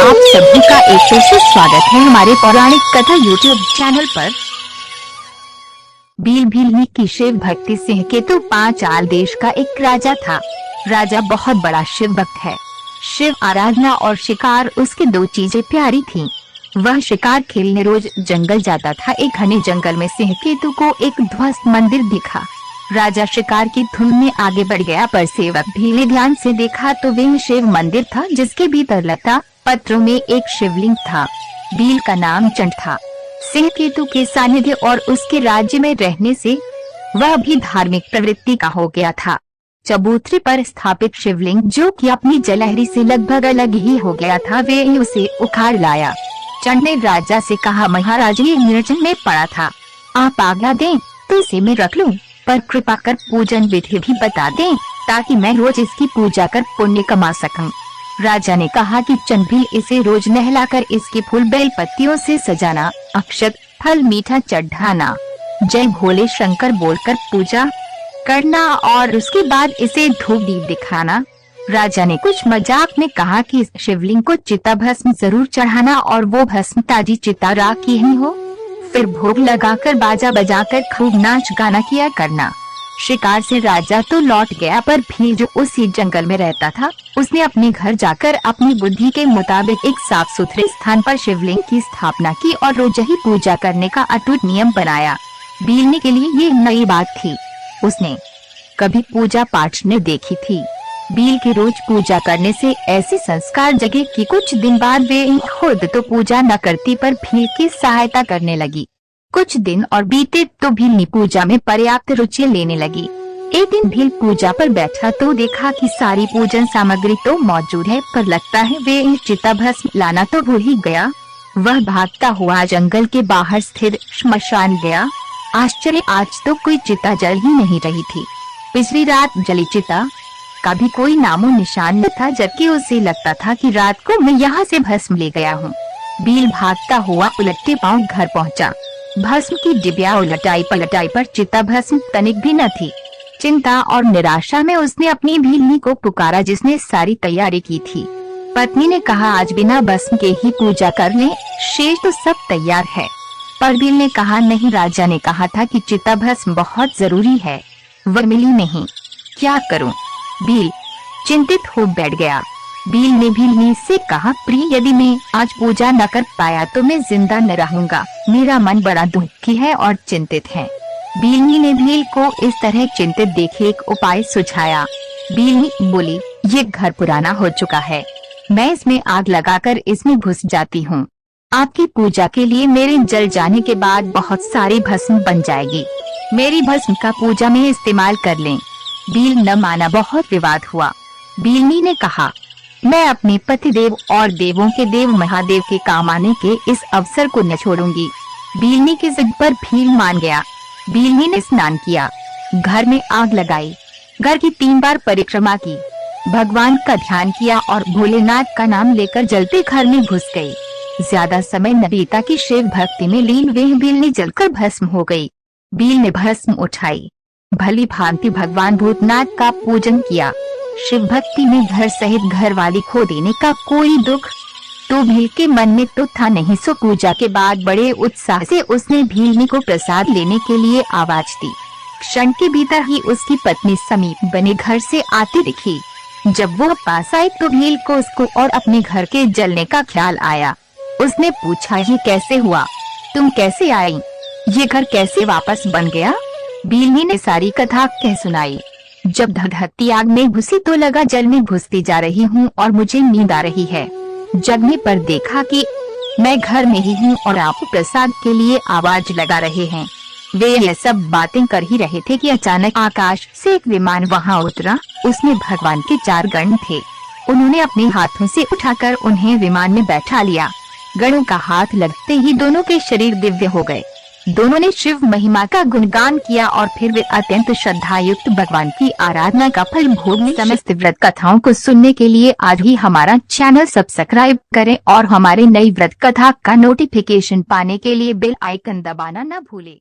आप सभी का एक फिर से स्वागत है हमारे पौराणिक कथा यूट्यूब चैनल पर। भीलनी की शिव भक्ति सिंह केतु पांचाल देश का एक राजा था। राजा बहुत बड़ा शिव भक्त है। शिव आराधना और शिकार उसके दो चीजें प्यारी थीं। वह शिकार खेलने रोज जंगल जाता था। एक घने जंगल में सिंह केतु को एक ध्वस्त मंदिर दिखा। राजा शिकार की धुन में आगे बढ़ गया, पर सेवक भील ने ध्यान से देखा तो वह शिव मंदिर था, जिसके भीतर लता पत्रों में एक शिवलिंग था। भील का नाम चंड था। सिंह केतु के सानिध्य और उसके राज्य में रहने से वह भी धार्मिक प्रवृत्ति का हो गया था। चबूतरे पर स्थापित शिवलिंग, जो कि अपनी जलहरी से लगभग अलग ही हो गया था, वे उसे उखाड़ लाया। चंड ने राजा से कहा, महाराज, ये निर्जन में पड़ा था, आप आज्ञा दें तो इसे मैं रख लूं, पर कृपा कर पूजन विधि भी बता दें ताकि मैं रोज इसकी पूजा कर पुण्य कमा सकूं। राजा ने कहा कि चंद भी इसे रोज नहलाकर इसके फूल बेल पत्तियों से सजाना, अक्षत फल मीठा चढ़ाना, जय भोले शंकर बोलकर पूजा करना और उसके बाद इसे धूप दीप दिखाना। राजा ने कुछ मजाक में कहा कि इस शिवलिंग को चिता भस्म जरूर चढ़ाना और वो भस्म ताजी चिता राख की ही हो। फिर भोग लगाकर बाजा बजाकर खूब नाच गाना किया करना। शिकार से राजा तो लौट गया, पर भील जो उसी जंगल में रहता था, उसने अपने घर जाकर अपनी बुद्धि के मुताबिक एक साफ सुथरे स्थान पर शिवलिंग की स्थापना की और रोज ही पूजा करने का अटूट नियम बनाया। भील के लिए ये नई बात थी। उसने कभी पूजा पाठ न देखी थी। भील के रोज पूजा करने से ऐसे संस्कार जगे कि कुछ दिन बाद वे खुद तो पूजा न करती, पर भील की सहायता करने लगी। कुछ दिन और बीते तो भील ने पूजा में पर्याप्त रुचि लेने लगी। एक दिन भील पूजा पर बैठा तो देखा कि सारी पूजन सामग्री तो मौजूद है, पर लगता है वे चिता भस्म लाना तो भूल ही गया। वह भागता हुआ जंगल के बाहर स्थित श्मशान गया। आश्चर्य, आज तो कोई चिता जल ही नहीं रही थी। पिछली रात जली चिता का भी कोई नामो निशान न था, जबकि उसे लगता था कि रात को मैं यहाँ से भस्म ले गया हूँ। भील भागता हुआ उलटते पांव घर पहुँचा। भस्म की डिबिया उलटाई पलटाई, पर चिता भस्म तनिक भी न थी। चिंता और निराशा में उसने अपनी भीलनी को पुकारा, जिसने सारी तैयारी की थी। पत्नी ने कहा, आज बिना भस्म के ही पूजा कर ले, शेष तो सब तैयार है। पर भील ने कहा, नहीं, राजा ने कहा था कि चिता भस्म बहुत जरूरी है, वह मिली नहीं, क्या करूं? भील चिंतित हो बैठ गया। भील ने भीलनी से कहा, प्रिय, यदि मैं आज पूजा न कर पाया तो मैं जिंदा न रहूंगा। मेरा मन बड़ा दुखी है और चिंतित है। भीलनी ने भील को इस तरह चिंतित देखे एक उपाय सुझाया। भीलनी बोली, ये घर पुराना हो चुका है, मैं इसमें आग लगाकर इसमें घुस जाती हूँ। आपकी पूजा के लिए मेरे जल जाने के बाद बहुत सारी भस्म बन जाएगी। मेरी भस्म का पूजा में इस्तेमाल कर लें। भील न माना, बहुत विवाद हुआ। भीलनी ने कहा, मैं अपने पति देव और देवों के देव महादेव के काम आने के इस अवसर को न छोड़ूंगी। भीलनी की जिद पर भील मान गया। भीलनी ने स्नान किया, घर में आग लगाई, घर की 3 बार परिक्रमा की, भगवान का ध्यान किया और भोलेनाथ का नाम लेकर जलते घर में घुस गई। ज्यादा समय न बीता कि शिव भक्ति में लीन वह भीलनी जलकर भस्म हो गई। भील ने भस्म उठाई, भली भांति भगवान भूतनाथ का पूजन किया। शिव भक्ति में घर सहित घर वाली खो देने का कोई दुख तो भील के मन में तो था नहीं। सो पूजा के बाद बड़े उत्साह से उसने भीलनी को प्रसाद लेने के लिए आवाज दी। क्षण के भीतर ही उसकी पत्नी समीप बने घर से आती दिखी। जब वो पास आई तो भील को उसको और अपने घर के जलने का ख्याल आया। उसने पूछा, ये कैसे हुआ? तुम कैसे आई? ये घर कैसे वापस बन गया? भीलनी ने सारी कथा कह सुनाई। जब धधकती आग में घुसी तो लगा जल में घुसती जा रही हूँ और मुझे नींद आ रही है। जगने पर देखा कि मैं घर में ही हूँ और आप प्रसाद के लिए आवाज लगा रहे हैं। वे ये सब बातें कर ही रहे थे कि अचानक आकाश से एक विमान वहाँ उतरा। उसमें भगवान के 4 गण थे। उन्होंने अपने हाथों से उठाकर उन्हें विमान में बैठा लिया। गणों का हाथ लगते ही दोनों के शरीर दिव्य हो गए। दोनों ने शिव महिमा का गुणगान किया और फिर वे अत्यंत श्रद्धायुक्त भगवान की आराधना का फल भोगने। समस्त व्रत कथाओं को सुनने के लिए आज ही हमारा चैनल सब्सक्राइब करें और हमारे नई व्रत कथा का नोटिफिकेशन पाने के लिए बेल आइकन दबाना न भूलें।